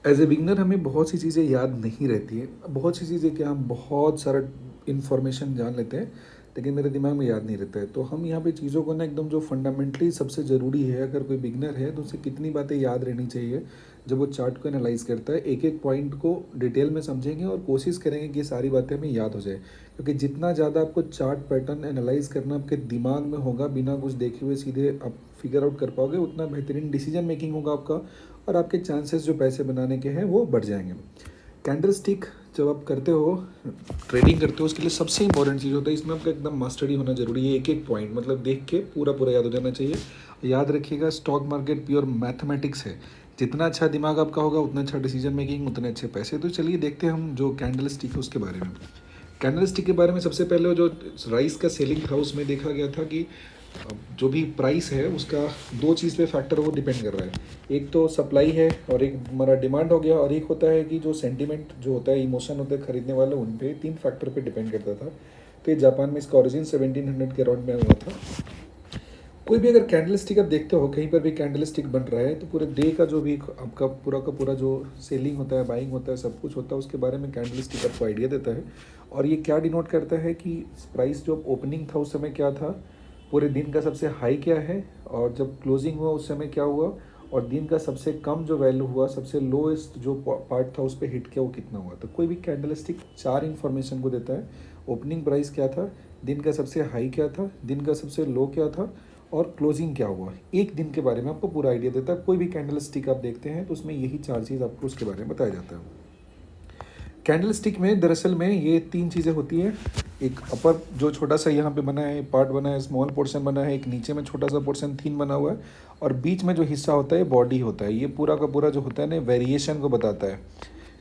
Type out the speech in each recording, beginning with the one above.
As a beginner हमें बहुत सी चीज़ें याद नहीं रहती हैं। बहुत सी चीज़ें क्या, हम बहुत सारा इन्फॉर्मेशन जान लेते हैं लेकिन मेरे दिमाग में याद नहीं रहता है। तो हम यहाँ पे चीज़ों को ना एकदम जो फंडामेंटली सबसे ज़रूरी है, अगर कोई बिगनर है तो उसे कितनी बातें याद रहनी चाहिए जब वो चार्ट को एनालाइज करता है। एक एक पॉइंट को डिटेल में समझेंगे और कोशिश करेंगे कि ये सारी बातें हमें याद हो जाए, क्योंकि जितना ज़्यादा आपको चार्ट पैटर्न एनालाइज करना आपके दिमाग में होगा, बिना कुछ देखे हुए सीधे आप फिगर आउट कर पाओगे, उतना बेहतरीन डिसीजन मेकिंग होगा आपका और आपके चांसेस जो पैसे बनाने के हैं वो बढ़ जाएंगे। कैंडल स्टिक जब आप करते हो, ट्रेडिंग करते हो, उसके लिए सबसे इंपॉर्टेंट चीज़ होता है, इसमें आपका एकदम मास्टरी होना जरूरी है। एक एक पॉइंट मतलब देख के पूरा पूरा याद हो जाना चाहिए। याद रखिएगा, स्टॉक मार्केट प्योर मैथमेटिक्स है। जितना अच्छा दिमाग आपका होगा उतना अच्छा डिसीजन मेकिंग, उतने अच्छे पैसे। तो चलिए देखते हैं हम जो कैंडल स्टिक है उसके बारे में। कैंडल स्टिक के बारे में सबसे पहले जो राइस का सेलिंग था उसमें देखा गया था कि जो भी प्राइस है उसका दो चीज़ पे फैक्टर वो डिपेंड कर रहा है। एक तो सप्लाई है और एक हमारा डिमांड हो गया, और एक होता है कि जो सेंटीमेंट जो होता है, इमोशन होता है खरीदने वाले, उन पे तीन फैक्टर पे डिपेंड करता था। तो ये जापान में इसका ओरिजिन 1700 के अराउंड में हुआ था। कोई भी अगर कैंडल स्टिक आप देखते हो, कहीं पर भी कैंडल स्टिक बन रहा है, तो पूरे डे का जो भी आपका पूरा का पूरा जो सेलिंग होता है, बाइंग होता है, सब कुछ होता है, उसके बारे में कैंडल स्टिक आपको आइडिया देता है। और ये क्या डिनोट करता है कि प्राइस जो ओपनिंग था उस समय क्या था, पूरे दिन का सबसे हाई क्या है, और जब क्लोजिंग हुआ उस समय क्या हुआ, और दिन का सबसे कम जो वैल्यू हुआ, सबसे लोएस्ट जो पार्ट था उस पर हिट किया, वो कितना हुआ। तो कोई भी कैंडल स्टिक चार इन्फॉर्मेशन को देता है। ओपनिंग प्राइस क्या था, दिन का सबसे हाई क्या था, दिन का सबसे लो क्या था, और क्लोजिंग क्या हुआ। एक दिन के बारे में आपको पूरा आइडिया देता है। कोई भी कैंडल स्टिक आप देखते हैं तो उसमें यही चार चीज़ आपको उसके बारे में बताया जाता है। कैंडल स्टिक में दरअसल में ये तीन चीज़ें होती हैं। एक अपर जो छोटा सा यहाँ पे बना है पार्ट बना है, स्मॉल पोर्शन बना है, एक नीचे में छोटा सा पोर्शन थीन बना हुआ है, और बीच में जो हिस्सा होता है बॉडी होता है। ये पूरा का पूरा जो होता है ना, वेरिएशन को बताता है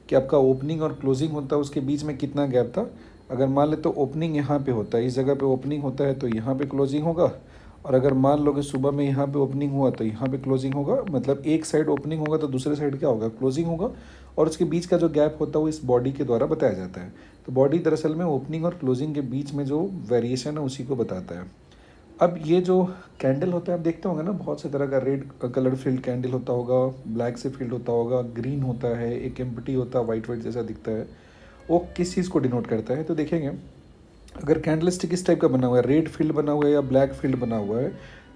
कि आपका ओपनिंग और क्लोजिंग होता है उसके बीच में कितना गैप था। अगर मान ले तो ओपनिंग यहाँ पे होता है, इस जगह पे ओपनिंग होता है तो यहाँ पे क्लोजिंग होगा। और अगर मान लो कि सुबह में यहाँ पे ओपनिंग हुआ तो यहाँ पे क्लोजिंग होगा, मतलब एक साइड ओपनिंग होगा तो दूसरे साइड क्या होगा, क्लोजिंग होगा। और उसके बीच का जो गैप होता है वो इस बॉडी के द्वारा बताया जाता है। तो बॉडी दरअसल में ओपनिंग और क्लोजिंग के बीच में जो वेरिएशन है उसी को बताता है। अब ये जो कैंडल होता है आप देखते होंगे ना, बहुत से तरह का रेड कलर फील्ड कैंडल होता होगा, ब्लैक से फील्ड होता होगा, ग्रीन होता है, एक एम्प्टी होता है, वाइट वाइट जैसा दिखता है। वो किस चीज़ को डिनोट करता है, तो देखेंगे अगर कैंडल स्टिक इस टाइप का बना हुआ है, रेड फील्ड बना हुआ है या ब्लैक फील्ड बना हुआ है,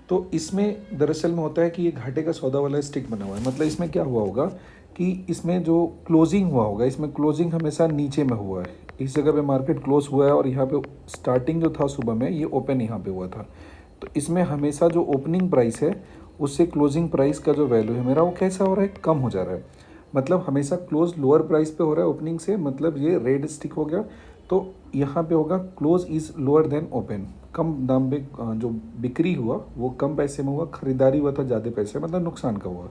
तो इसमें दरअसल में होता है कि ये घाटे का सौदा वाला स्टिक बना हुआ है। मतलब इसमें क्या हुआ होगा कि इसमें जो क्लोजिंग हुआ होगा, इसमें क्लोजिंग हमेशा नीचे में हुआ है। इस जगह पे मार्केट क्लोज हुआ है और यहाँ पे स्टार्टिंग जो था सुबह में, ये ओपन यहाँ पे हुआ था। तो इसमें हमेशा जो ओपनिंग प्राइस है उससे क्लोजिंग प्राइस का जो वैल्यू है मेरा, वो कैसा हो रहा है, कम हो जा रहा है। मतलब हमेशा क्लोज लोअर प्राइस पे हो रहा है ओपनिंग से, मतलब ये रेड स्टिक हो गया। तो यहाँ पे होगा close is lower than open, कम दाम पे जो बिक्री हुआ वो कम पैसे में हुआ, खरीदारी हुआ था ज़्यादा पैसे, मतलब नुकसान का हुआ।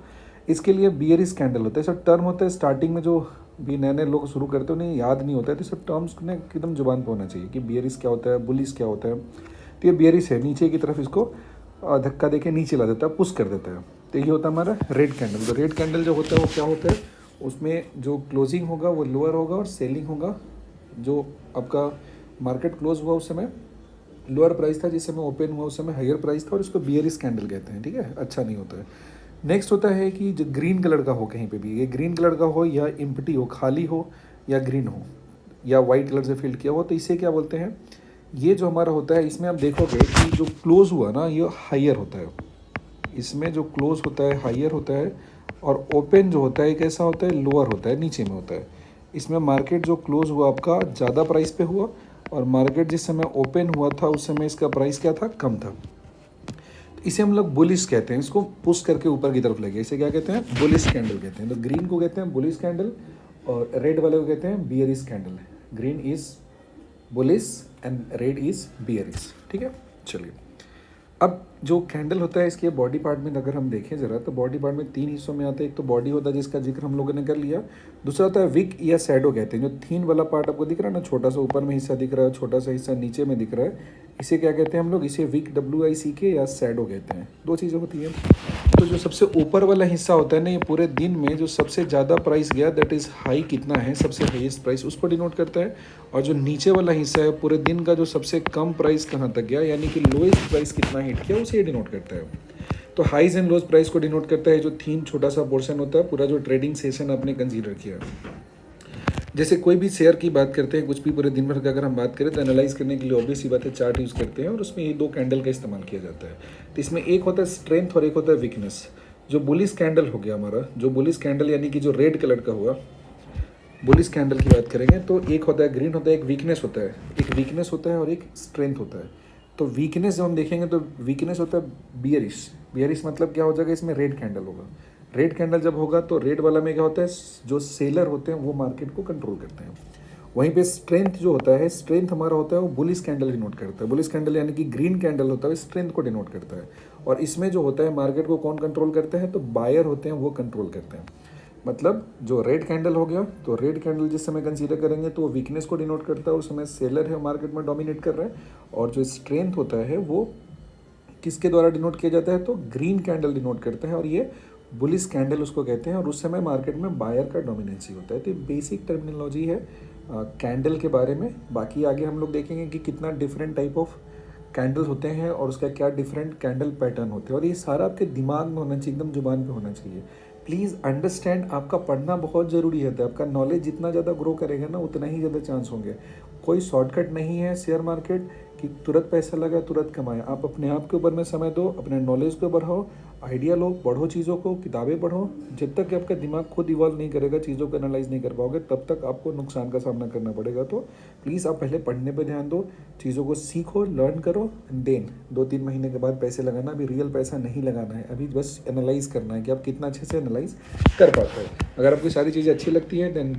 इसके लिए बियरिश कैंडल होता है, सब टर्म होता है। स्टार्टिंग में जो भी नए नए लोग शुरू करते हैं उन्हें याद नहीं होता है, तो सब टर्म्स ने एकदम जुबान पर होना चाहिए कि बियरिश क्या होता है, बुलिश क्या होता है। तो ये बियरिश है, नीचे की तरफ इसको धक्का देके नीचे ला देता है, पुश कर देता है। तो ये होता है हमारा रेड कैंडल। तो रेड कैंडल जो होता है वो क्या होता है, उसमें जो क्लोजिंग होगा वो लोअर होगा और सेलिंग होगा। जो आपका मार्केट क्लोज हुआ उस समय लोअर प्राइस था, जिस समय ओपन हुआ उस समय हायर प्राइस था, और इसको बियरिश कैंडल कहते हैं। ठीक है, अच्छा नहीं होता है। नेक्स्ट होता है कि जो ग्रीन कलर का हो, कहीं पे भी ये ग्रीन कलर का हो या इम्प्टी हो, खाली हो, या ग्रीन हो, या वाइट कलर से फिल किया हो, तो इसे क्या बोलते हैं, ये जो हमारा होता है इसमें आप देखोगे कि जो क्लोज हुआ ना ये हायर होता है। इसमें जो क्लोज होता है हायर होता है, और ओपन जो होता है कैसा होता है, लोअर होता है, नीचे में होता है। इसमें मार्केट जो क्लोज हुआ आपका ज़्यादा प्राइस पे हुआ, और मार्केट जिस समय ओपन हुआ था उस समय इसका प्राइस क्या था, कम था। तो इसे हम लोग बुलिश कहते हैं, इसको पुश करके ऊपर की तरफ लेके, इसे क्या कहते हैं, बुलिश कैंडल कहते हैं। तो ग्रीन को कहते हैं बुलिश कैंडल, और रेड वाले को कहते हैं bearish candle. Green is bullish and red is bearish. ठीक है, चलिए अब जो कैंडल होता है इसके बॉडी पार्ट में अगर हम देखें ज़रा, तो बॉडी पार्ट में तीन हिस्सों में आते हैं। एक तो बॉडी होता है जिसका जिक्र हम लोगों ने कर लिया। दूसरा होता है विक या शैडो कहते हैं, जो थीन वाला पार्ट आपको दिख रहा है ना, छोटा सा ऊपर में हिस्सा दिख रहा है, छोटा सा हिस्सा नीचे में दिख रहा है, इसे क्या कहते हैं हम लोग, इसे विक WICK या शैडो कहते हैं। दो चीज़ें होती हैं। तो जो सबसे ऊपर वाला हिस्सा होता है ना, ये पूरे दिन में जो सबसे ज़्यादा प्राइस गया, दैट इज़ हाई कितना है, सबसे हाईएस्ट प्राइस, उसको डिनोट करता है। और जो नीचे वाला हिस्सा है पूरे दिन का, जो सबसे कम प्राइस कहाँ तक गया, यानी कि लोएस्ट प्राइस कितना हिट किया, उसे डिनोट करता है। तो हाइज एंड लोज प्राइस को डिनोट करता है जो थीम छोटा सा पोर्शन होता है, पूरा जो ट्रेडिंग सेशन आपने कंसीडर किया। जैसे कोई भी शेयर की बात करते हैं, कुछ भी पूरे दिन भर का अगर हम बात करें तो एनालाइज करने के लिए ऑब्वियस सी बात है चार्ट यूज़ करते हैं और उसमें ये 2 कैंडल का इस्तेमाल किया जाता है। तो इसमें एक होता है स्ट्रेंथ और एक होता है वीकनेस। जो बुलिश कैंडल हो गया हमारा, जो बुलिश कैंडल यानी कि जो रेड कलर का हुआ, बुलिश कैंडल की बात करेंगे तो एक होता है ग्रीन होता है, एक वीकनेस होता है, एक वीकनेस होता है और एक स्ट्रेंथ होता है। तो वीकनेस जब हम देखेंगे तो वीकनेस होता है बियरिश। बियरिश मतलब क्या हो जाएगा, इसमें रेड कैंडल होगा। रेड कैंडल जब होगा तो रेड वाला में क्या होता है, जो सेलर होते हैं वो मार्केट को कंट्रोल करते हैं। वहीं पे स्ट्रेंथ जो होता है, स्ट्रेंथ हमारा होता है वो बुलिश कैंडल डिनोट करता है। बुलिश कैंडल यानी कि ग्रीन कैंडल होता है, स्ट्रेंथ को डिनोट करता है। और इसमें जो होता है मार्केट को कौन कंट्रोल करते हैं, तो बायर होते हैं वो कंट्रोल करते हैं। मतलब जो रेड कैंडल हो गया, तो रेड कैंडल जिस समय कंसीडर करेंगे तो वो वीकनेस को डिनोट करता है, उस समय सेलर है मार्केट में डोमिनेट कर रहा है। और जो स्ट्रेंथ होता है वो किसके द्वारा डिनोट किया जाता है, तो ग्रीन कैंडल डिनोट करता है और ये बुलिश कैंडल उसको कहते हैं। और उस समय मार्केट में बायर का डोमिनेंसी होता है। तो बेसिक टर्मिनोलॉजी है कैंडल के बारे में। बाकी आगे हम लोग देखेंगे कि कितना डिफरेंट टाइप ऑफ कैंडल होते हैं और उसका क्या डिफरेंट कैंडल पैटर्न होते हैं, और ये सारा आपके दिमाग में होना चाहिए, एकदम जुबान पे होना चाहिए। प्लीज़ अंडरस्टैंड, आपका पढ़ना बहुत ज़रूरी है। तो आपका नॉलेज जितना ज़्यादा ग्रो करेगा ना, उतना ही ज़्यादा चांस होंगे। कोई शॉर्टकट नहीं है शेयर मार्केट कि तुरंत पैसा लगा तुरंत कमाए। आप अपने आप के ऊपर में समय दो, अपने नॉलेज को बढ़ाओ, आइडिया लो, पढ़ो चीज़ों को, किताबें पढ़ो। जब तक कि आपका दिमाग खुद इवॉल्व नहीं करेगा, चीज़ों को एनालाइज नहीं कर पाओगे, तब तक आपको नुकसान का सामना करना पड़ेगा। तो प्लीज़ आप पहले पढ़ने पे ध्यान दो, चीज़ों को सीखो, लर्न करो, देन 2-3 महीने के बाद पैसे लगाना। अभी रियल पैसा नहीं लगाना है, अभी बस एनालाइज करना है कि आप कितना अच्छे से एनालाइज कर पाते हो। अगर आपको सारी चीज़ें अच्छी लगती हैं देन डू